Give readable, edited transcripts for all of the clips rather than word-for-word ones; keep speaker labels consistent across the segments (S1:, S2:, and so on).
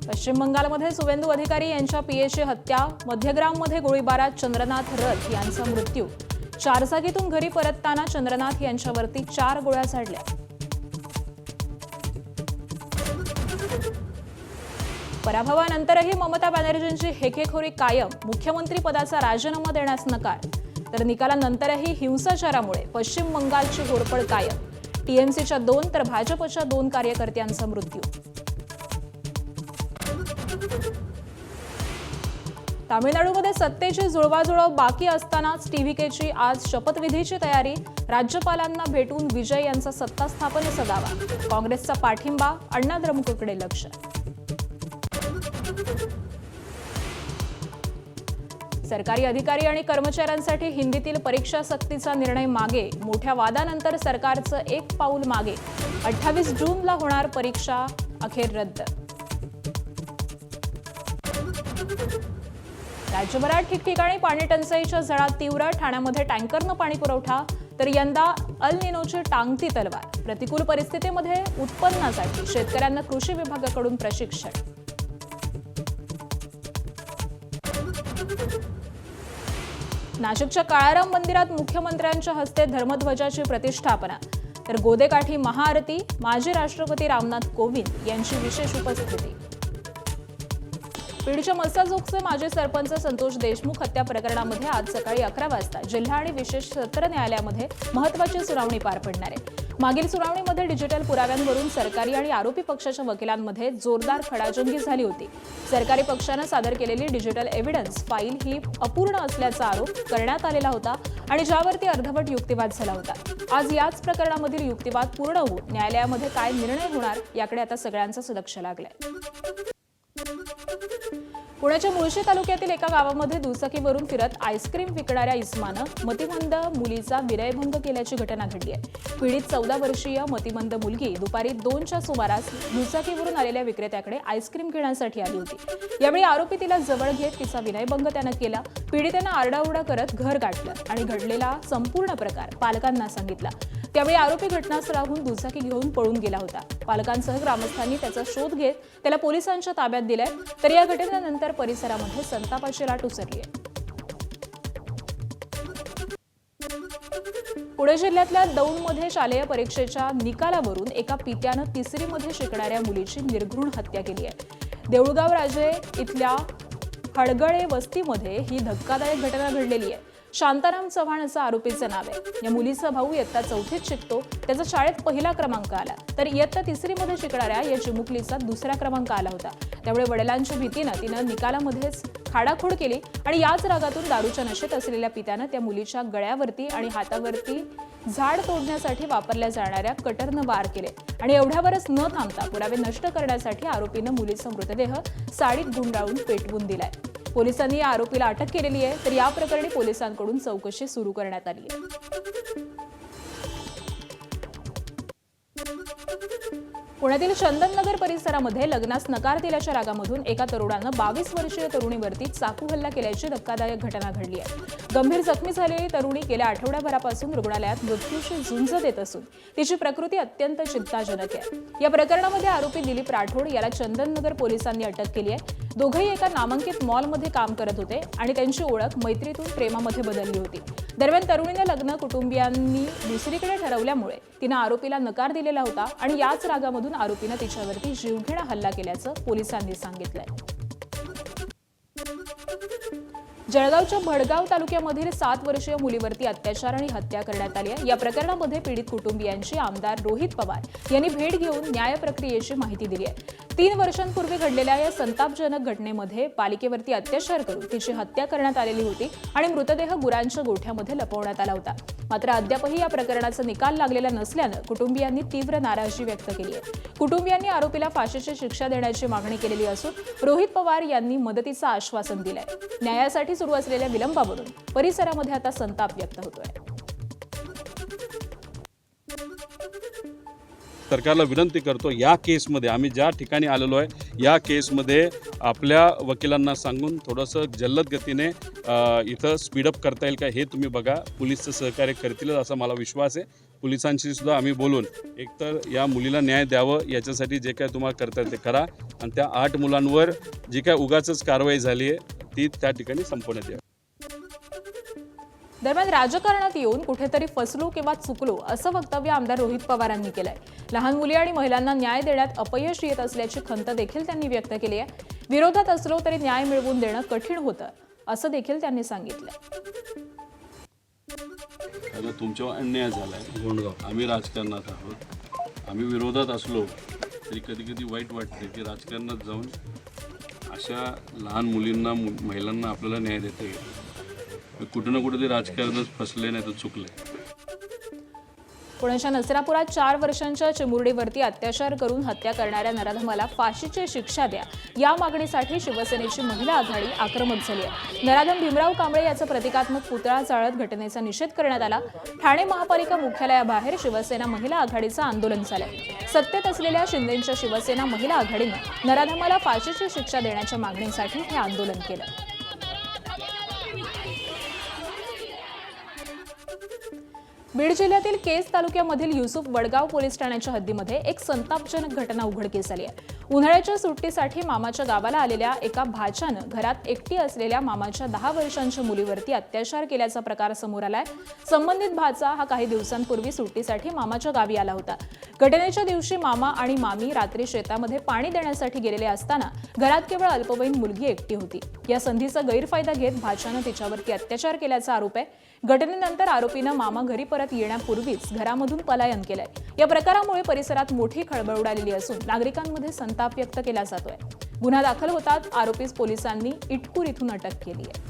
S1: पश्चिम बंगालमध्ये सुवेंदू अधिकारी यांच्या पीएची हत्या, मध्यग्राममध्ये गोळीबारात चंद्रनाथ रथ यांचा मृत्यू। चारचाकीतून घरी परतताना चंद्रनाथ यांच्यावरती 4 गोळ्या झाडल्या। पराभवानंतरही ममता बॅनर्जींची हेकेखोरी कायम, मुख्यमंत्री पदाचा राजीनामा देण्यास नकार। तर निकालानंतरही हिंसाचारामुळे पश्चिम बंगालची होरपळ कायम, टीएमसीच्या 2 तर भाजपच्या 2 कार्यकर्त्यांचा मृत्यू। तामिळनाडूमध्ये सत्तेची जुळवाजुळव बाकी असतानाच टीव्हीकेची आज शपथविधीची तयारी, राज्यपालांना भेटून विजय यांचा सत्ता स्थापनेचा दावा, काँग्रेसचा पाठिंबा, अण्णा द्रमुककडे लक्ष। सरकारी अधिकारी आणि कर्मचाऱ्यांसाठी हिंदीतील परीक्षा सक्तीचा निर्णय मागे, मोठ्या वादानंतर सरकारचं एक पाऊल मागे, 28 जूनला होणार परीक्षा अखेर रद्द। राज्यभरात ठिकठिकाणी पाणी टंचाईच्या झळा तीव्र, ठाण्यामध्ये टँकरनं पाणी पुरवठा, तर यंदा अल निनोची टांगती तलवार, प्रतिकूल परिस्थितीमध्ये उत्पन्नासाठी शेतकऱ्यांना कृषी विभागाकडून प्रशिक्षण। नाशिकच्या काळाराम मंदिरात मुख्यमंत्र्यांच्या हस्ते धर्मध्वजाची प्रतिष्ठापना, तर गोदेकाठी महाआरती, माजी राष्ट्रपती रामनाथ कोविंद यांची विशेष उपस्थिती। बीडच्या मस्साजोगचे माजी सरपंच संतोष देशमुख हत्या प्रकरणामध्ये आज सकाळी 11 वाजता जिल्हा आणि विशेष सत्र न्यायालयामध्ये महत्त्वाची सुनावणी पार पडणार आहे। मागील सुनावणीमध्ये डिजिटल पुराव्यांवरून सरकारी आणि आरोपी पक्षाच्या वकिलांमध्ये जोरदार खडाजंगी झाली होती। सरकारी पक्षानं सादर केलेली डिजिटल एव्हिडन्स फाईल ही अपूर्ण असल्याचा आरोप करण्यात आलेला होता आणि ज्यावरती अर्धवट युक्तिवाद झाला होता। आज याच प्रकरणामधील युक्तिवाद पूर्ण होऊन न्यायालयामध्ये काय निर्णय होणार याकडे आता सगळ्यांचंच लक्ष लागलंय। पुण्याच्या मुळशी तालुक्यातील एका गावामध्ये दुचाकीवरून फिरत आईस्क्रीम विकणाऱ्या इस्मानं मतिमंद मुलीचा विनयभंग केल्याची घटना घडली आहे। पीडित 14 वर्षीय मतिमंद मुलगी दुपारी 2च्या सुमारास दुचाकीवरून आलेल्या विक्रेत्याकडे आईस्क्रीम घेण्यासाठी आली होती। यावेळी आरोपी तिला जवळ घेत तिचा विनयभंग त्यानं केला। पीडितेनं आरडाओरडा करत घर गाठलं आणि घडलेला संपूर्ण प्रकार पालकांना सांगितला। त्यावेळी आरोपी घटनास्थळाहून दुचाकी घेऊन पळून गेला होता। पालकांसह ग्रामस्थांनी त्याचा शोध घेत त्याला पोलिसांच्या ताब्यात दिलाय। तर या घटनेनंतर परिसरामध्ये संतापाची लाट उसळली आहे। पुणे जिल्ह्यातल्या दौंडमध्ये शालेय परीक्षेच्या निकालावरून एका पित्यानं 3री मध्ये शिकणाऱ्या मुलीची निर्घृण हत्या केली आहे। देऊळगाव राजे इथल्या हडगळे वस्तीमध्ये ही धक्कादायक घटना घडलेली आहे। शांताराम चव्हाण असं आरोपीचं नाव आहे। या मुलीचा भाऊ इयत्ता 4थीत शिकतो, त्याचा शाळेत पहिला क्रमांक आला, तर इयत्ता 3री मध्ये शिकणाऱ्या या चिमुकलीचा 2रा क्रमांक आला होता। त्यामुळे वडिलांच्या भीतीनं तिनं निकालामध्येच खाडाखोड केली आणि याच रागातून दारूच्या नशेत असलेल्या पित्यानं त्या मुलीच्या गळ्यावरती आणि हातावरती झाड तोडण्यासाठी वापरल्या जाणाऱ्या कटरनं वार केले आणि एवढ्यावरच न थांबता पुरावे नष्ट करण्यासाठी आरोपीनं मुलीचा मृतदेह साडीत गुंडाळून पेटवून दिलाय। पोलिसांनी या आरोपीला अटक केलेली आहे, तर या प्रकरणी पोलिसांकडून चौकशी सुरू करण्यात आली आहे। पुण्यातील चंदननगर परिसरामध्ये लग्नास नकार दिल्याच्या रागामधून एका तरुणानं 22 वर्षीय तरुणीवरती चाकू हल्ला केल्याची धक्कादायक घटना घडली आहे। गंभीर जखमी झालेली तरुणी गेल्या आठवड्याभरापासून रुग्णालयात मृत्यूशी झुंज देत असून तिची प्रकृती अत्यंत चिंताजनक आहे। या प्रकरणामध्ये आरोपी दिलीप राठोड याला चंदननगर पोलिसांनी अटक केली आहे। दोघेही एका नामांकित मॉलमध्ये काम करत होते आणि त्यांची ओळख मैत्रीतून प्रेमामध्ये बदलली होती। दरम्यान तरुणीने लग्न कुटुंबियांनी दुसरीकडे ठरवल्यामुळे तिनं आरोपीला नकार दिलेला होता आणि याच रागामधून आरोपीनं तिच्यावरती जीवघेणा हल्ला केल्याचं पोलिसांनी सांगितलंय। जळगावच्या भडगाव तालुक्यामधील 7 वर्षीय मुलीवरती अत्याचार आणि हत्या करण्यात आली आहे। या प्रकरणामध्ये पीडित कुटुंबियांची आमदार रोहित पवार यांनी भेट घेऊन न्याय प्रक्रियेची माहिती दिली आहे। 3 वर्षांपूर्वी घडलेल्या या संतापजनक घटनेमध्ये बालिकेवरती अत्याचार करून तिची हत्या करण्यात आलेली होती आणि मृतदेह गुरांच्या गोठ्यामध्ये लपवण्यात आला होता। मात्र अद्यापही या प्रकरणाचा निकाल लागलेला नसल्यानं कुटुंबियांनी तीव्र नाराजी व्यक्त केली आहे। कुटुंबियांनी आरोपीला फाशीची शिक्षा देण्याची मागणी केलेली असून रोहित पवार यांनी मदतीचं आश्वासन दिलंय। न्यायासाठी सुरू असलेल्या विलंबावरून परिसरामध्ये आता संताप व्यक्त होतोय।
S2: सरकारला विनंती करतो, या केसमध्ये आम्ही ज्या ठिकाणी आलेलो आहे या केसमध्ये आपल्या वकिलांना सांगून थोडंसं जलद गतीने इथं स्पीडअप करता येईल का हे तुम्ही बघा। पोलीसचं सहकार्य करतीलच असा मला विश्वास आहे। पोलिसांशी सुद्धा आम्ही बोलून एकतर या मुलीला न्याय द्यावं याच्यासाठी जे काय तुम्हाला करता ते करा आणि त्या 8 मुलांवर जी काय उगाचच कारवाई झाली आहे ती त्या ठिकाणी संपवण्यात यावी.
S1: दरम्यान राजकारणात येऊन कुठेतरी फसलो किंवा चुकलो असं वक्तव्य आमदार रोहित पवारांनी केलंय. लहान मुली आणि महिलांना न्याय देण्यात अपयश येत असल्याची खंत देखील त्यांनी व्यक्त केली आहे. विरोधात असलो तरी न्याय मिळवून देणं कठीण होतं असं देखील त्यांनी सांगितलं.
S2: तुमच्यावर अन्याय झालाय. आम्ही राजकारणात आहोत. आम्ही विरोधात असलो तरी कधी कधी वाईट वाटते की राजकारणात जाऊन अशा लहान मुलींना महिलांना आपल्याला न्याय देता येईल. कुठं ना कुठे ते राजकारणच फसले नाही तर चुकले.
S1: पुण्याच्या नसरापुरात 4 वर्षांच्या चिमुरडीवरती अत्याचार करून हत्या करणाऱ्या नराधमाला फाशीची शिक्षा द्या या मागणीसाठी शिवसेनेची महिला आघाडी आक्रमक झाली आहे. नराधम भीमराव कांबळे याचा प्रतिकात्मक पुतळा जाळत घटनेचा निषेध करण्यात आला. ठाणे महापालिका मुख्यालयाबाहेर शिवसेना महिला आघाडीचं आंदोलन झालंय. सत्तेत असलेल्या शिंदेंच्या शिवसेना महिला आघाडीनं नराधमाला फाशीची शिक्षा देण्याच्या मागणीसाठी हे आंदोलन केलं. बीड जिल्ह्यातील केज तालुक्यामधील युसुफ वडगाव पोलीस ठाण्याच्या हद्दीमध्ये एक संतापजनक घटना उघडकीस आली आहे. उन्हाळ्याच्या सुट्टीसाठी मामाच्या गावाला आलेल्या एका भाच्यानं घरात एकटी असलेल्या मामाच्या 10 वर्षांच्या मुलीवरती अत्याचार केल्याचा प्रकार समोर आलाय. संबंधित भाचा हा काही दिवसांपूर्वी सुट्टीसाठी मामाच्या गावी आला होता. घटनेच्या दिवशी मामा आणि मामी रात्री शेतामध्ये पाणी देण्यासाठी गेलेले असताना घरात केवळ अल्पवयीन मुलगी एकटी होती. या संधीचा गैरफायदा घेत भाच्यानं तिच्यावरती अत्याचार केल्याचा आरोप आहे. घटनेनंतर आरोपीनं मामा घरी परत येण्यापूर्वीच घरामधून पलायन केलंय. या प्रकारामुळे परिसरात मोठी खळबळ उडालेली असून नागरिकांमध्ये संताप व्यक्त केला जातोय. गुन्हा दाखल होताच आरोपीस पोलिसांनी इटकूर इथून अटक केली आहे.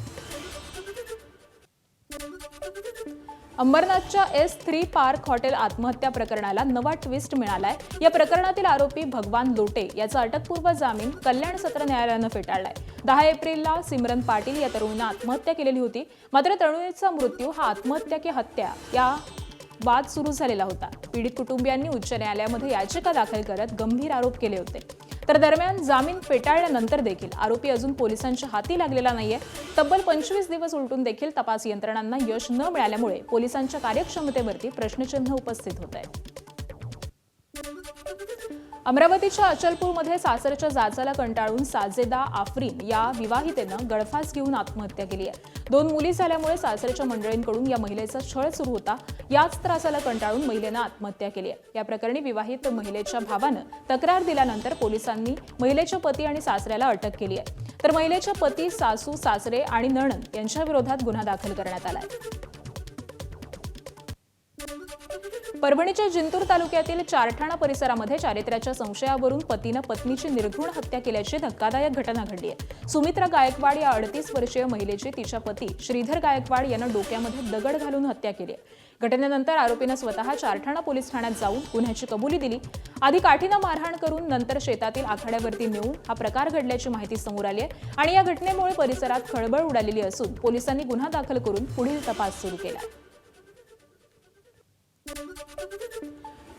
S1: अंबरनाथच्या S3 पार्क हॉटेल आत्महत्या प्रकरणाला नवा ट्विस्ट मिळालाय. या प्रकरणातील आरोपी भगवान लोटे याचा अटकपूर्व जामीन कल्याण सत्र न्यायालयानं फेटाळलाय. 10 एप्रिलला सिमरन पाटील या तरुणीनं आत्महत्या केलेली होती. मात्र तरुणीचा मृत्यू हा आत्महत्या की हत्या या वाद सुरू झालेला होता. पीडित कुटुंबियांनी उच्च न्यायालयामध्ये याचिका दाखल करत गंभीर आरोप केले होते. तर दरम्यान जामीन फेटाळल्यानंतर देखील आरोपी अजून पोलिसांच्या हाती लागलेला नाहीये. तब्बल 25 दिवस उलटून देखील तपास यंत्रणांना यश न मिळाल्यामुळे पोलिसांच्या कार्यक्षमतेवरती प्रश्नचिन्ह उपस्थित होत आहे. अमरावतीच्या अचलपूरमध्ये सासरच्या जाचाला कंटाळून साजेदा आफरीन या विवाहितेनं गळफास घेऊन आत्महत्या केली आहे. 2 मुली झाल्यामुळे सासरच्या मंडळींकडून या महिलेचा छळ सुरू होता. याच त्रासाला कंटाळून महिलेनं आत्महत्या केली आहे. या प्रकरणी विवाहित महिलेच्या भावानं तक्रार दिल्यानंतर पोलिसांनी महिलेच्या पती आणि सासऱ्याला अटक केली आहे. तर महिलेच्या पती, सासू, सासरे आणि नणंद यांच्या विरोधात गुन्हा दाखल करण्यात आला आहे. परभणीच्या जिंतूर तालुक्यातील चारठाणा परिसरामध्ये चारित्र्याच्या संशयावरून पतीनं पत्नीची निर्घृण हत्या केल्याची धक्कादायक घटना घडली आहे. सुमित्रा गायकवाड या 38 वर्षीय महिलेची तिच्या पती श्रीधर गायकवाड यानं डोक्यामध्ये दगड घालून हत्या केली आहे. घटनेनंतर आरोपीनं स्वतः चारठाणा पोलीस ठाण्यात जाऊन गुन्ह्याची कबुली दिली. आधी काठीनं मारहाण करून नंतर शेतातील आखाड्यावरती नेऊन हा प्रकार घडल्याची माहिती समोर आली आहे. आणि या घटनेमुळे परिसरात खळबळ उडालेली असून पोलिसांनी गुन्हा दाखल करून पुढील तपास सुरू केला.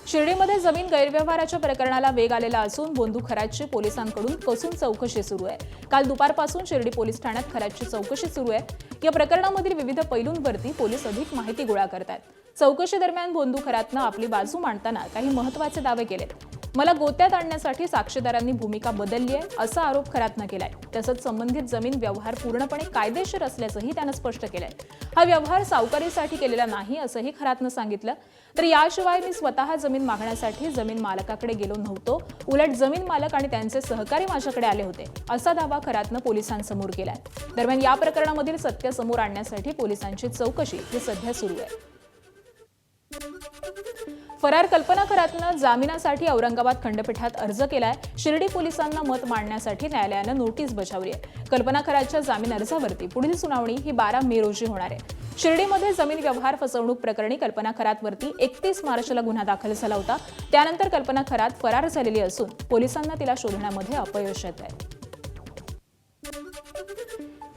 S1: शिर्डीमध्ये जमीन गैरव्यवहाराच्या प्रकरणाला वेग आलेला असून बोंधू खरातची पोलिसांकडून कसून चौकशी सुरू आहे. काल दुपारपासून शिर्डी पोलीस ठाण्यात खरातची चौकशी सुरू आहे. या प्रकरणामधील विविध पैलूंवरती पोलीस अधिक माहिती गोळा करतात. चौकशी दरम्यान बोंधू खरातनं आपली बाजू मांडताना काही महत्त्वाचे दावे केलेत. मला गोत्यात आणण्यासाठी साक्षीदारांनी भूमिका बदलली आहे असा आरोप खरातनं केलाय. तसंच संबंधित जमीन व्यवहार पूर्णपणे कायदेशीर असल्याचंही त्यानं स्पष्ट केलंय. हा व्यवहार सावकारीसाठी केलेला नाही असंही खरातनं सांगितलं. तर याशिवाय मी स्वतः जमीन मागण्यासाठी जमीन मालकाकडे गेलो नव्हतो. उलट जमीन मालक आणि त्यांचे सहकारी माझ्याकडे आले होते असा दावा खरातनं पोलिसांसमोर केलाय. दरम्यान या प्रकरणामधील सत्य समोर आणण्यासाठी पोलिसांची चौकशी ही सध्या सुरू आहे. फरार कल्पना खरातनं जामिनासाठी औरंगाबाद खंडपीठात अर्ज केलाय. शिर्डी पोलिसांना मत मांडण्यासाठी न्यायालयानं नोटीस बजावली आहे. कल्पना खरातच्या जामीन अर्जावरती पुढील सुनावणी ही 12 मे रोजी होणार आहे. शिर्डीमध्ये जमीन व्यवहार फसवणूक प्रकरणी कल्पना खरातवरती 31 मार्चला गुन्हा दाखल झाला होता. त्यानंतर कल्पना खरात फरार झालेली असून पोलिसांना तिला शोधण्यामध्ये अपयश येत आहे.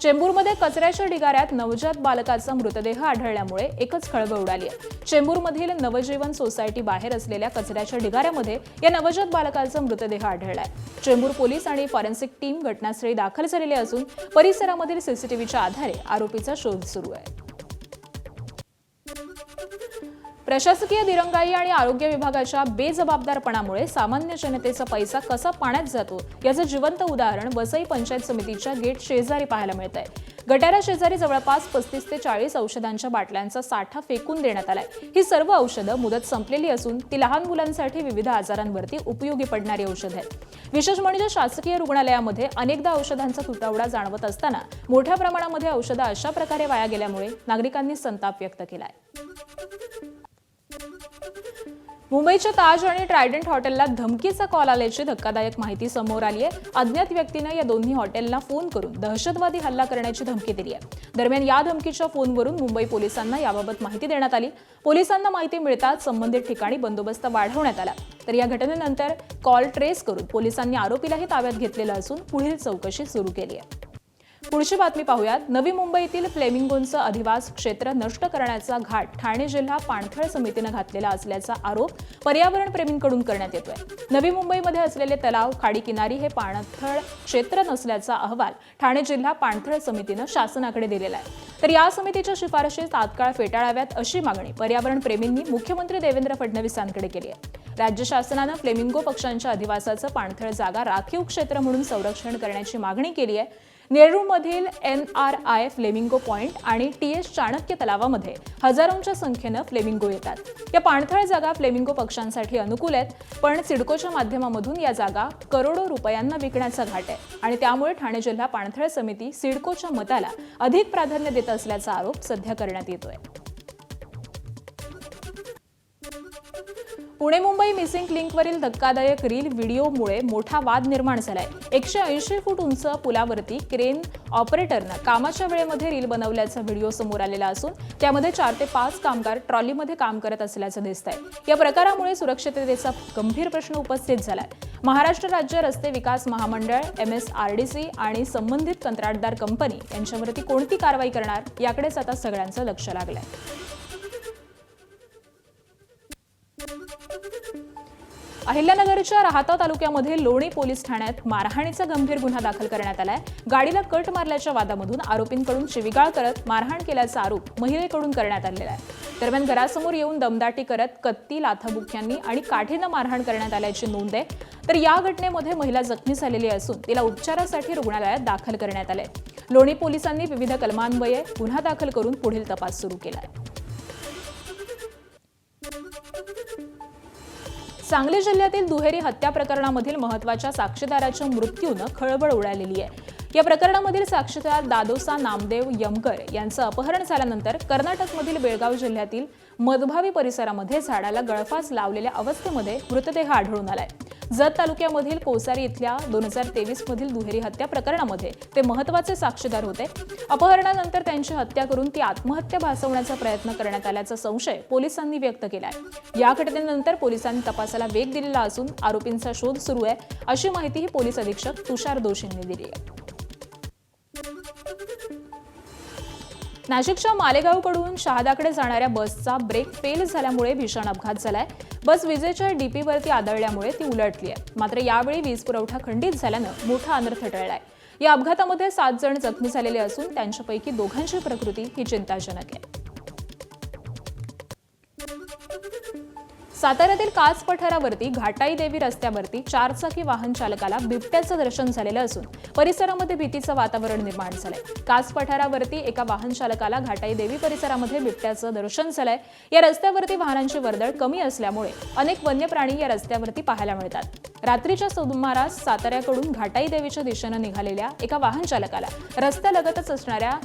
S1: चेंबूरमध्ये कचऱ्याच्या ढिगाऱ्यात नवजात बालकाचा मृतदेह आढळल्यामुळे एकच खळबळ उडाली आहे. चेंबूरमधील नवजीवन सोसायटी बाहेर असलेल्या कचऱ्याच्या ढिगाऱ्यामध्ये या नवजात बालकाचा मृतदेह आढळलाय. चेंबूर पोलीस आणि फॉरेन्सिक टीम घटनास्थळी दाखल झालेली असून परिसरामधील सीसीटीव्हीच्या आधारे आरोपीचा शोध सुरू आहे. प्रशासकीय दिरंगाई आणि आरोग्य विभागाच्या बेजबाबदारपणामुळे सामान्य जनतेचा पैसा कसा पाण्यात जातो याचं जिवंत उदाहरण वसई पंचायत समितीच्या गेट शेजारी पाहायला मिळतंय. गटारा शेजारी जवळपास 35 ते 40 औषधांच्या बाटल्यांचा साठा फेकून देण्यात आलाय. ही सर्व औषधं मुदत संपलेली असून ती लहान मुलांसाठी विविध आजारांवरती उपयोगी पडणारी औषधं आहेत. विशेष म्हणजे शासकीय रुग्णालयामध्ये अनेकदा औषधांचा तुटवडा जाणवत असताना मोठ्या प्रमाणामध्ये औषधं अशा प्रकारे वाया गेल्यामुळे नागरिकांनी संताप व्यक्त केलाय. मुंबईच्या ताज आणि ट्रायडंट हॉटेलला धमकीचा कॉल आल्याची धक्कादायक माहिती समोर आली आहे. अज्ञात व्यक्तीनं या दोन्ही हॉटेलला फोन करून दहशतवादी हल्ला करण्याची धमकी दिली आहे. दरम्यान या धमकीच्या फोनवरून मुंबई पोलिसांना याबाबत माहिती देण्यात आली. पोलिसांना माहिती मिळताच संबंधित ठिकाणी बंदोबस्त वाढवण्यात आला. तर या घटनेनंतर कॉल ट्रेस करून पोलिसांनी आरोपीलाही ताब्यात घेतलेलं असून पुढील चौकशी सुरू केली आहे. पुढची बातमी पाहूयात. नवी मुंबईतील फ्लेमिंगोंचं अधिवास क्षेत्र नष्ट करण्याचा घाट ठाणे जिल्हा पाणथळ समितीनं घातलेला असल्याचा आरोप पर्यावरण प्रेमींकडून करण्यात येतोय. नवी मुंबईमध्ये असलेले तलाव, खाडी किनारी हे पाणथळ क्षेत्र नसल्याचा अहवाल ठाणे जिल्हा पाणथळ समितीनं शासनाकडे दिलेला आहे. तर या समितीच्या शिफारशी तात्काळ फेटाळाव्यात अशी मागणी पर्यावरण प्रेमींनी मुख्यमंत्री देवेंद्र फडणवीसांकडे केली आहे. राज्य शासनानं फ्लेमिंगो पक्ष्यांच्या अधिवासाचं पाणथळ जागा राखीव क्षेत्र म्हणून संरक्षण करण्याची मागणी केली आहे. नेरूळमधील NRI फ्लेमिंगो पॉइंट आणि TS चाणक्य तलावामध्ये हजारोंच्या संख्येनं फ्लेमिंगो येतात. या पाणथळ जागा फ्लेमिंगो पक्ष्यांसाठी अनुकूल आहेत, पण सिडकोच्या माध्यमामधून या जागा करोडो रुपयांना विकण्याचा घाट आहे आणि त्यामुळे ठाणे जिल्हा पाणथळ समिती सिडकोच्या मताला अधिक प्राधान्य देत असल्याचा आरोप सध्या करण्यात येतोय. पुणे मुंबई मिसिंग लिंकवरील धक्कादायक रील व्हिडिओमुळे मोठा वाद निर्माण झालाय. 180 फूट उंच पुलावरती क्रेन ऑपरेटरनं कामाच्या वेळेमध्ये रील बनवल्याचा व्हिडिओ समोर आलेला असून त्यामध्ये 4 ते 5 कामगार ट्रॉलीमध्ये काम करत असल्याचं दिसतंय. या प्रकारामुळे सुरक्षिततेचा गंभीर प्रश्न उपस्थित झालाय. महाराष्ट्र राज्य रस्ते विकास महामंडळ, MSRDC आणि संबंधित कंत्राटदार कंपनी यांच्यावरती कोणती कारवाई करणार याकडेच आता सगळ्यांचं लक्ष लागलंय. अहिल्यानगरच्या राहाता तालुक्यामध्ये लोणी पोलीस ठाण्यात मारहाणीचा गंभीर गुन्हा दाखल करण्यात आलाय. गाडीला कट मारल्याच्या वादामधून आरोपींकडून शिवीगाळ करत मारहाण केल्याचा आरोप महिलेकडून करण्यात आलेला आहे. दरम्यान घरासमोर येऊन दमदाटी करत कत्ती, लाथाबुक्क्यांनी आणि काठीनं मारहाण करण्यात आल्याची नोंद आहे. तर या घटनेमध्ये महिला जखमी झालेली असून तिला उपचारासाठी रुग्णालयात दाखल करण्यात आले. लोणी पोलिसांनी विविध कलमान्वये गुन्हा दाखल करून पुढील तपास सुरू केला आहे. सांगली जिल्ह्यातील दुहेरी हत्या प्रकरणामधील महत्त्वाच्या साक्षीदाराच्या मृत्यूनं खळबळ उडालेली आहे. या प्रकरणामधील साक्षीदार दादोसा नामदेव यमकर यांचं अपहरण झाल्यानंतर कर्नाटकमधील बेळगाव जिल्ह्यातील मधभावी परिसरामध्ये झाडाला गळफास लावलेल्या अवस्थेमध्ये मृतदेह आढळून आलाय. जत तालुक्यामधील कोसारी इथल्या 2023 मधील दुहेरी हत्या प्रकरणामध्ये ते महत्त्वाचे साक्षीदार होते. अपहरणानंतर त्यांची हत्या करून ती आत्महत्या भासवण्याचा प्रयत्न करण्यात आल्याचा संशय पोलिसांनी व्यक्त केलाय. या घटनेनंतर पोलिसांनी तपासाला वेग दिलेला असून आरोपींचा शोध सुरू आहे, अशी माहितीही पोलीस अधीक्षक तुषार दोशींनी दिली आहे. नाशिकच्या मालेगावकडून शहादाकडे जाणाऱ्या बसचा ब्रेक फेल झाल्यामुळे भीषण अपघात झालाय. बस विजेच्या डीपीवरती आदळल्यामुळे ती उलटली आहे. मात्र यावेळी वीज पुरवठा खंडित झाल्यानं मोठा अनर्थ टळलाय. या अपघातामध्ये 7 जण जखमी झालेले असून त्यांच्यापैकी 2घांची प्रकृती ही चिंताजनक आहे. साताऱ्यातील कास पठारावरती घाटाई देवी रस्त्यावरती 4चाकी वाहन चालकाला बिबट्याचं दर्शन झालेलं असून परिसरामध्ये भीतीचं वातावरण निर्माण झालंय. कास पठारावरती एका वाहन चालकाला घाटाई देवी परिसरामध्ये बिबट्याचं दर्शन झालंय. या रस्त्यावरती वाहनांची वर्दळ कमी असल्यामुळे अनेक वन्य प्राणी या रस्त्यावरती पाहायला मिळतात. रात्रीच्या सुमारास साताऱ्याकडून घाटाई देवीच्या दिशेनं निघालेल्या एका वाहन चालकाला रस्त्यालगतच असणाऱ्या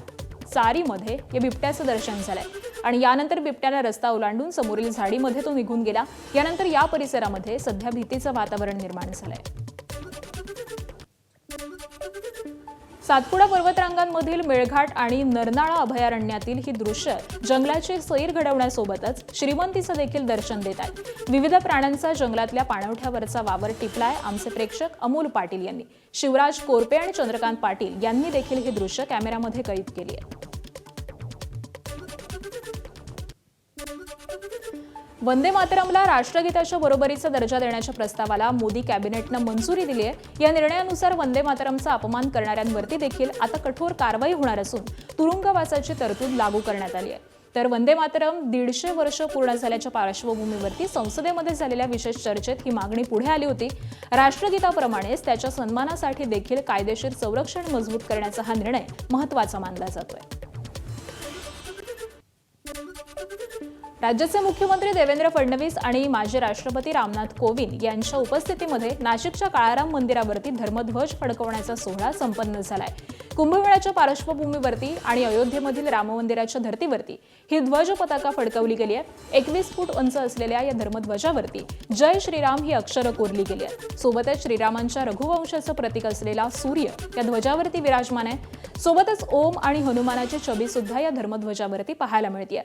S1: चारीमध्ये या बिबट्याचं दर्शन झालंय आणि यानंतर बिबट्याने रस्ता ओलांडून समोरील झाडीमध्ये तो निघून गेला. यानंतर या परिसरामध्ये सध्या भीतीचं वातावरण निर्माण झालंय. सातपुडा पर्वतरांगांमधील मेळघाट आणि नरनाळा अभयारण्यातील ही दृश्य जंगलाची सैर घडवण्यासोबतच श्रीमंतीचं देखील दर्शन देत आहेत. विविध प्राण्यांचा जंगलातल्या पाणवठ्यावरचा वावर टिपलाय आमचे प्रेक्षक अमोल पाटील यांनी. शिवराज कोरपे आणि चंद्रकांत पाटील यांनी देखील हे दृश्य कॅमेऱ्यामध्ये कैद केली आहे. वंदे मातरमला राष्ट्रगीताच्या बरोबरीचा दर्जा देण्याच्या प्रस्तावाला मोदी कॅबिनेटनं मंजुरी दिली आहे. या निर्णयानुसार वंदे मातरमचा अपमान करणाऱ्यांवरती देखील आता कठोर कारवाई होणार असून तुरुंगवासाची तरतूद लागू करण्यात आली आहे. तर वंदे मातरम 150 वर्ष पूर्ण झाल्याच्या पार्श्वभूमीवरती संसदेमध्ये झालेल्या विशेष चर्चेत ही मागणी पुढे आली होती. राष्ट्रगीताप्रमाणेच त्याच्या सन्मानासाठी देखील कायदेशीर संरक्षण मजबूत करण्याचा हा निर्णय महत्त्वाचा मानला जातोय. राज्याचे मुख्यमंत्री देवेंद्र फडणवीस आणि माजी राष्ट्रपती रामनाथ कोविंद यांच्या उपस्थितीमध्ये नाशिकच्या काळाराम मंदिरावरती धर्मध्वज फडकवण्याचा सोहळा संपन्न झालाय. कुंभमेळ्याच्या पार्श्वभूमीवरती आणि अयोध्येमधील राम मंदिराच्या धर्तीवरती ही ध्वज पताका फडकवली गेली आहे. 21 फूट उंच असलेल्या या धर्मध्वजावरती जय श्रीराम ही अक्षरं कोरली गेली आहेत. सोबतच श्रीरामांच्या रघुवंशाचं प्रतीक असलेला सूर्य या ध्वजावरती विराजमान आहे. सोबतच ओम आणि हनुमानाची छबी सुद्धा या धर्मध्वजावरती पाहायला मिळते.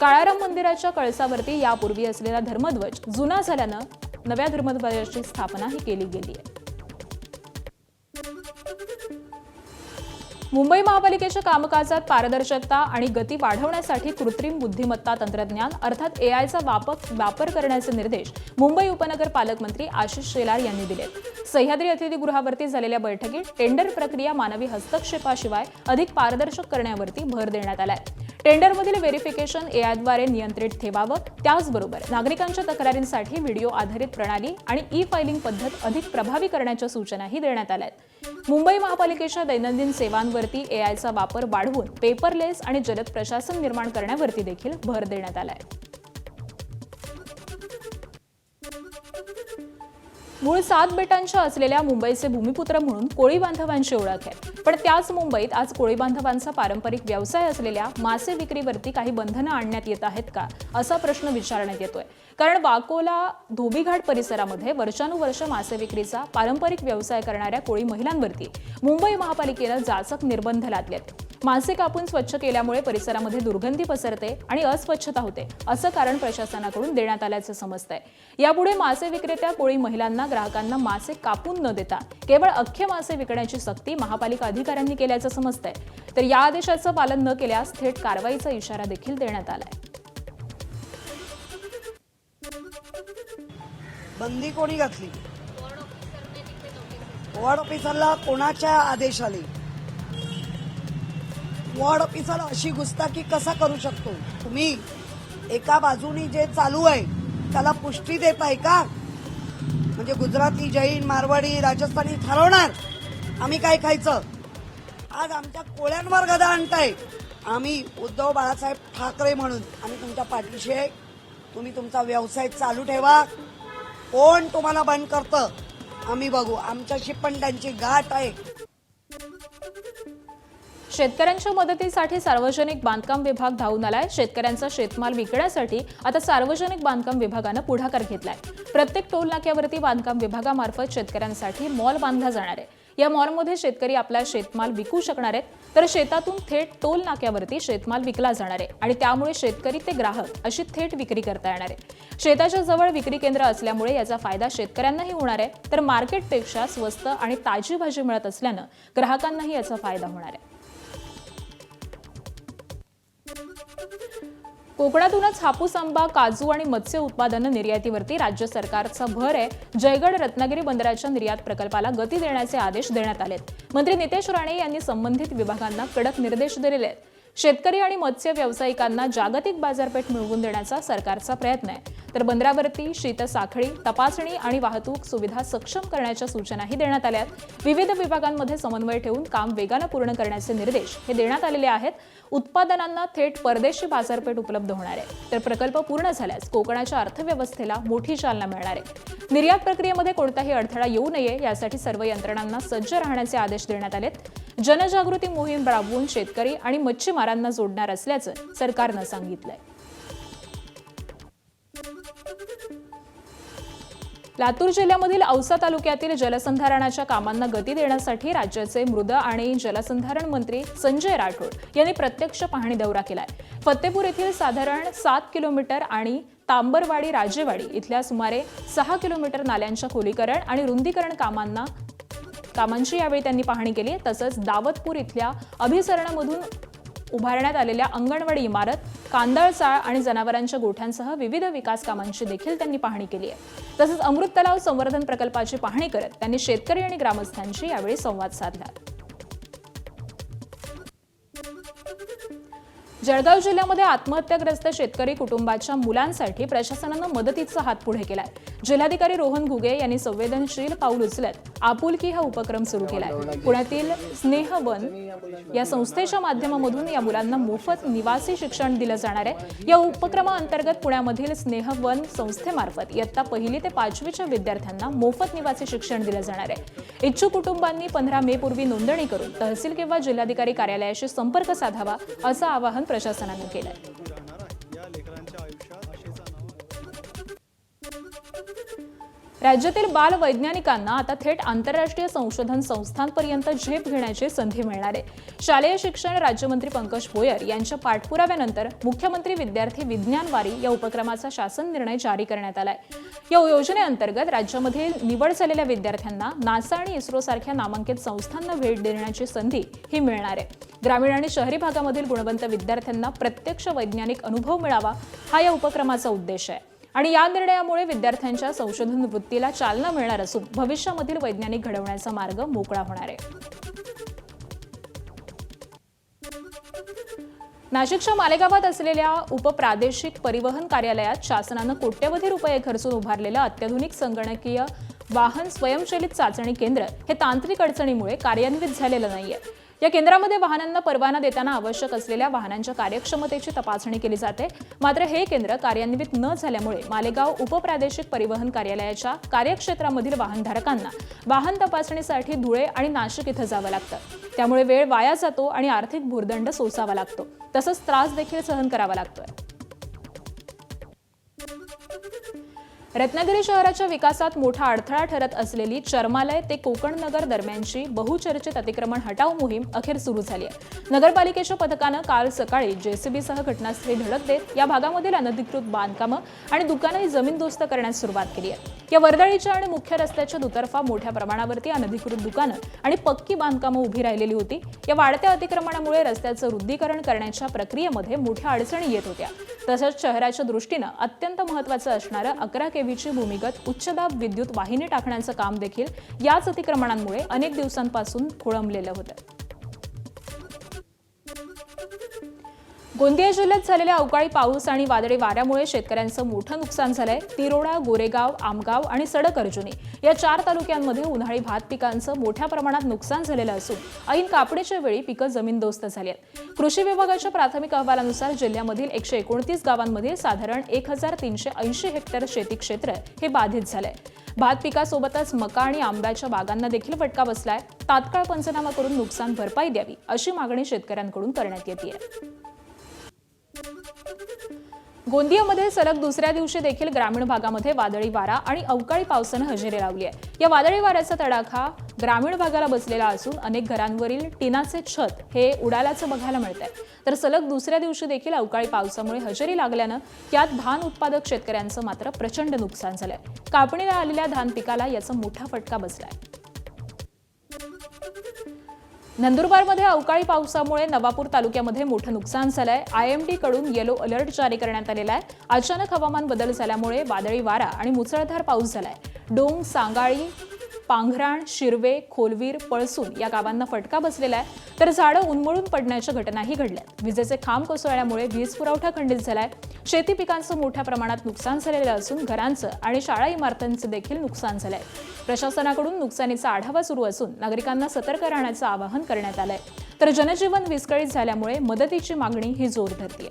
S1: काळाराम मंदिराच्या कळसावरती यापूर्वी असलेला धर्मध्वज जुना झाल्यानं नव्या धर्मध्वजाची स्थापनाही केली गेली आहे. मुंबई महापालिकेच्या कामकाजात पारदर्शकता आणि गती वाढवण्यासाठी कृत्रिम बुद्धिमत्ता तंत्रज्ञान अर्थात एआयचा वापर करण्याचे निर्देश मुंबई उपनगर पालकमंत्री आशिष शेलार यांनी दिले. सह्याद्री अतिथीगृहावरती झालेल्या बैठकीत टेंडर प्रक्रिया मानवी हस्तक्षेपाशिवाय अधिक पारदर्शक करण्यावरती भर देण्यात आलाय. टेंडरमधील व्हेरिफिकेशन एआयद्वारे नियंत्रित ठेवावं. त्याचबरोबर नागरिकांच्या तक्रारींसाठी व्हिडिओ आधारित प्रणाली आणि ई फायलिंग पद्धत अधिक प्रभावी करण्याच्या सूचनाही देण्यात आल्या आहेत. मुंबई महापालिकेच्या दैनंदिन सेवांवरती एआयचा वापर वाढवून पेपरलेस आणि जलद प्रशासन निर्माण करण्यावरती देखील भर देण्यात आलाय. मूळ 7 बेटांच्या असलेल्या मुंबईचे भूमिपुत्र म्हणून कोळी बांधवांची ओळख आहे. पण त्याच मुंबईत आज कोळी बांधवांचा पारंपरिक व्यवसाय असलेल्या मासे विक्रीवरती काही बंधनं आणण्यात येत आहेत का असा प्रश्न विचारण्यात येतोय. कारण वाकोला धोबीघाट परिसरामध्ये वर्षानुवर्ष मासे विक्रीचा पारंपरिक व्यवसाय करणाऱ्या कोळी महिलांवरती मुंबई महापालिकेनं जाचक निर्बंध लादलेत. मासे कापून स्वच्छ केल्यामुळे परिसरामध्ये दुर्गंधी पसरते आणि अस्वच्छता होते असं कारण प्रशासनाकडून देण्यात आल्याचं समजतंय. यापुढे मासे विक्रेत्या कोळी महिलांना ग्राहकांना मासे कापून न देता केवळ अख्खे मासे विकण्याची सक्ती महापालिका अधिकाऱ्यांनी केल्याचं समजतंय. तर या आदेशाचं पालन न केल्यास थेट कारवाईचा इशारा देखील देण्यात आलाय.
S3: बंदी कोणी घातली? वॉर्ड ऑफिसरला कोणाच्या आदेशाने? वॉर्ड ऑफिसर अशी गुस्ताखी कसा करू शकतो? तुम्ही एका बाजूनी जे चालू आहे त्याला पुष्टी देताय का? म्हणजे गुजराती, जैन, मारवाडी, राजस्थानी ठरवणार आम्ही काय खायचं. आज आमच्या कोळ्यांवर गदा आणताय. आम्ही उद्धव बाळासाहेब ठाकरे म्हणून आम्ही तुमच्या पाठीशी आहे. तुम्ही तुमचा व्यवसाय चालू ठेवा. कोण तुम्हाला बंद करतं आम्ही बघू. आमच्याशी पण त्यांची गाठ आहे.
S1: शेतकऱ्यांच्या मदतीसाठी सार्वजनिक बांधकाम विभाग धावून आलाय. शेतकऱ्यांचा शेतमाल विकण्यासाठी आता सार्वजनिक बांधकाम विभागानं पुढाकार घेतलाय. प्रत्येक टोल नाक्यावरती बांधकाम विभागामार्फत शेतकऱ्यांसाठी मॉल बांधला जाणार आहे. या मॉलमध्ये शेतकरी आपला शेतमाल विकू शकणार आहेत. तर शेतातून थेट टोल नाक्यावरती शेतमाल विकला जाणार आहे आणि त्यामुळे शेतकरी ते ग्राहक अशी थेट विक्री करता येणार आहे. शेताच्या जवळ विक्री केंद्र असल्यामुळे याचा फायदा शेतकऱ्यांनाही होणार आहे. तर मार्केटपेक्षा स्वस्त आणि ताजी भाजी मिळत असल्यानं ग्राहकांनाही याचा फायदा होणार आहे. कोकणातूनच हापूस, आंबा, काजू आणि मत्स्य उत्पादन निर्यातीवरती राज्य सरकारचा भर आहे. जयगड रत्नागिरी बंदराच्या निर्यात प्रकल्पाला गती देण्याचे आदेश देण्यात आलेत. मंत्री नितेश राणे यांनी संबंधित विभागांना कडक निर्देश दिलेले आहेत. शेतकरी आणि मत्स्य व्यावसायिकांना जागतिक बाजारपेठ मिळवून देण्याचा सरकारचा प्रयत्न आहे. तर बंदरावरती शीतसाखळी, तपासणी आणि वाहतूक सुविधा सक्षम करण्याच्या सूचनाही देण्यात आल्या आहेत. विविध विभागांमध्ये समन्वय ठेवून काम वेगानं पूर्ण करण्याचे निर्देश हे देण्यात आलेले आहेत. उत्पादनांना थेट परदेशी बाजारपेठ उपलब्ध होणार आहे. तर प्रकल्प पूर्ण झाल्यास कोकणाच्या अर्थव्यवस्थेला मोठी चालना मिळणार आहे. निर्यात प्रक्रियेमध्ये कोणताही अडथळा येऊ नये यासाठी सर्व यंत्रणांना सज्ज राहण्याचे आदेश देण्यात आलेत. जनजागृती मोहीम राबवून शेतकरी आणि मच्छीमारांना जोडणार असल्याचं सरकारनं सांगितलंय. लातूर जिल्ह्यामधील औसा तालुक्यातील जलसंधारणाच्या कामांना गती देण्यासाठी राज्याचे मृद आणि जलसंधारण मंत्री संजय राठोड यांनी प्रत्यक्ष पाहणी दौरा केलाय. फत्तेपूर येथील साधारण 7 किलोमीटर आणि तांबरवाडी राजेवाडी इथल्या सुमारे 6 किलोमीटर नाल्यांच्या खोलीकरण आणि रुंदीकरण कामांची यावेळी त्यांनी पाहणी केली. तसंच दावतपूर इथल्या अभिसरणामधून उभारण्यात आलेल्या अंगणवाडी इमारत, कांदळचाळ आणि जनावरांच्या गोठ्यांसह विविध विकास कामांची देखील त्यांनी पाहणी केली आहे. तसंच अमृत तलाव संवर्धन प्रकल्पाची पाहणी करत त्यांनी शेतकरी आणि ग्रामस्थांशी यावेळी संवाद साधला. जळगाव जिल्ह्यामध्ये आत्महत्याग्रस्त शेतकरी कुटुंबाच्या मुलांसाठी प्रशासनानं मदतीचा हात पुढे केलाय. जिल्हाधिकारी रोहन घुगे यांनी संवेदनशील पाऊल उचलत आपुलकी हा उपक्रम सुरू केलाय. पुण्यातील स्नेहवन या संस्थेच्या माध्यमामधून या मुलांना मोफत निवासी शिक्षण दिलं जाणार आहे. या उपक्रमाअंतर्गत पुण्यामधील स्नेहवन संस्थेमार्फत इयत्ता 1ली ते 5वीच्या विद्यार्थ्यांना मोफत निवासी शिक्षण दिलं जाणार आहे. इच्छुक कुटुंबांनी 15 मे पूर्वी नोंदणी करून तहसील किंवा जिल्हाधिकारी कार्यालयाशी संपर्क साधावा असं आवाहन प्रशासनाने केलंय. राज्यातील बाल वैज्ञानिकांना आता थेट आंतरराष्ट्रीय संशोधन संस्थांपर्यंत झेप घेण्याची संधी मिळणार आहे. शालेय शिक्षण राज्यमंत्री पंकज भोयर यांच्या पाठपुराव्यानंतर मुख्यमंत्री विद्यार्थी विज्ञान वारी या उपक्रमाचा शासन निर्णय जारी करण्यात आलाय. या योजनेअंतर्गत राज्यामधील निवड झालेल्या विद्यार्थ्यांना नासा आणि इस्रो सारख्या नामांकित संस्थांना भेट देण्याची संधी ही मिळणार आहे. ग्रामीण आणि शहरी भागामधील गुणवंत विद्यार्थ्यांना प्रत्यक्ष वैज्ञानिक अनुभव मिळावा हा या उपक्रमाचा उद्देश आहे. आणि या निर्णयामुळे विद्यार्थ्यांच्या संशोधन वृत्तीला चालना मिळणार असून भविष्यामधील वैज्ञानिक घडवण्याचा मार्ग मोकळा होणार आहे. नाशिकच्या मालेगावात असलेल्या उपप्रादेशिक परिवहन कार्यालयात शासनानं कोट्यवधी रुपये खर्चून उभारलेलं अत्याधुनिक संगणकीय वाहन स्वयंचलित चाचणी केंद्र हे तांत्रिक अडचणीमुळे कार्यान्वित झालेलं नाहीये. या केंद्रामध्ये वाहनांना परवाना देताना आवश्यक असलेल्या वाहनांच्या कार्यक्षमतेची तपासणी केली जाते. मात्र हे केंद्र कार्यान्वित न झाल्यामुळे मालेगाव उपप्रादेशिक परिवहन कार्यालयाच्या कार्यक्षेत्रामधील वाहनधारकांना वाहन तपासणीसाठी धुळे आणि नाशिक इथं जावं लागतं. त्यामुळे वेळ वाया जातो आणि आर्थिक भुर्दंड सोसावा लागतो. तसंच त्रास देखील सहन करावा लागतोय. रत्नागिरी शहराच्या विकासात मोठा अडथळा ठरत असलेली चर्मालय ते कोकण नगर दरम्यानची बहुचर्चित अतिक्रमण हटाव मोहीम अखेर सुरू झाली आहे. नगरपालिकेच्या पथकानं काल सकाळी जेसीबीसह घटनास्थळी धडक देत या भागामधील अनधिकृत बांधकामं आणि दुकानं जमीनदोस्त करण्यास सुरुवात केली आहे. या वर्दळीच्या आणि मुख्य रस्त्याच्या दुतर्फा मोठ्या प्रमाणावरती अनधिकृत दुकानं आणि पक्की बांधकामं उभी राहिलेली होती. या वाढत्या अतिक्रमणामुळे रस्त्याचं रुंदीकरण करण्याच्या प्रक्रियेमध्ये मोठ्या अडचणी येत होत्या. तसंच शहराच्या दृष्टीनं अत्यंत महत्त्वाचं असणारं 11 केव्हीची भूमिगत उच्चदाब विद्युत वाहिनी टाकण्याचं काम देखील याच अतिक्रमणांमुळे अनेक दिवसांपासून खोळंबलेलं होतं. गोंदिया जिल्ह्यात झालेल्या अवकाळी पाऊस आणि वादळी वाऱ्यामुळे शेतकऱ्यांचं मोठं नुकसान झालंय. तिरोडा, गोरेगाव, आमगाव आणि सडक अर्जुनी या 4 तालुक्यांमध्ये उन्हाळी भात पिकांचं मोठ्या प्रमाणात नुकसान झालेलं असून ऐन कापणीच्या वेळी पिकं जमीनदोस्त झाली आहेत. कृषी विभागाच्या प्राथमिक अहवालानुसार जिल्ह्यामधील 129 गावांमध्ये साधारण 1380 हेक्टर शेती क्षेत्र हे बाधित झालंय. भात पिकासोबतच मका आणि आंब्याच्या बागांना देखील फटका बसलाय. तात्काळ पंचनामा करून नुकसान भरपाई द्यावी अशी मागणी शेतकऱ्यांकडून करण्यात येते. गोंदियामध्ये सलग दुसऱ्या दिवशी देखील ग्रामीण भागामध्ये वादळी वारा आणि अवकाळी पावसानं हजेरी लावली आहे. या वादळी वाऱ्याचा तडाखा ग्रामीण भागाला बसलेला असून अनेक घरांवरील टिनाचे छत हे उडाल्याचं बघायला मिळतंय. तर सलग दुसऱ्या दिवशी देखील अवकाळी पावसामुळे हजेरी लागल्यानं यात धान उत्पादक शेतकऱ्यांचं मात्र प्रचंड नुकसान झालंय. कापणीला आलेल्या धान पिकाला याचा मोठा फटका बसलाय. नंदुरबारमध्ये अवकाळी पावसामुळे नवापूर तालुक्यामध्ये मोठं नुकसान झालंय. IMD कडून येलो अलर्ट जारी करण्यात आलेला आहे. अचानक हवामान बदल झाल्यामुळे वादळी वारा आणि मुसळधार पाऊस झालाय. डोंग, सांगाळी, पांघराण, शिरवे, खोलवीर, पळसून या गावांना फटका बसलेला आहे. तर झाडं उन्मळून पडण्याच्या घटनाही घडल्या. विजेचे खांब कोसळल्यामुळे वीज पुरवठा खंडित झालाय. शेती पिकांचं मोठ्या प्रमाणात नुकसान झालेलं असून घरांचं आणि शाळा इमारतांचं देखील नुकसान झालंय. प्रशासनाकडून नुकसानीचा आढावा सुरू असून नागरिकांना सतर्क राहण्याचं आवाहन करण्यात आलंय. तर जनजीवन विस्कळीत झाल्यामुळे मदतीची मागणी ही जोर धरतेय.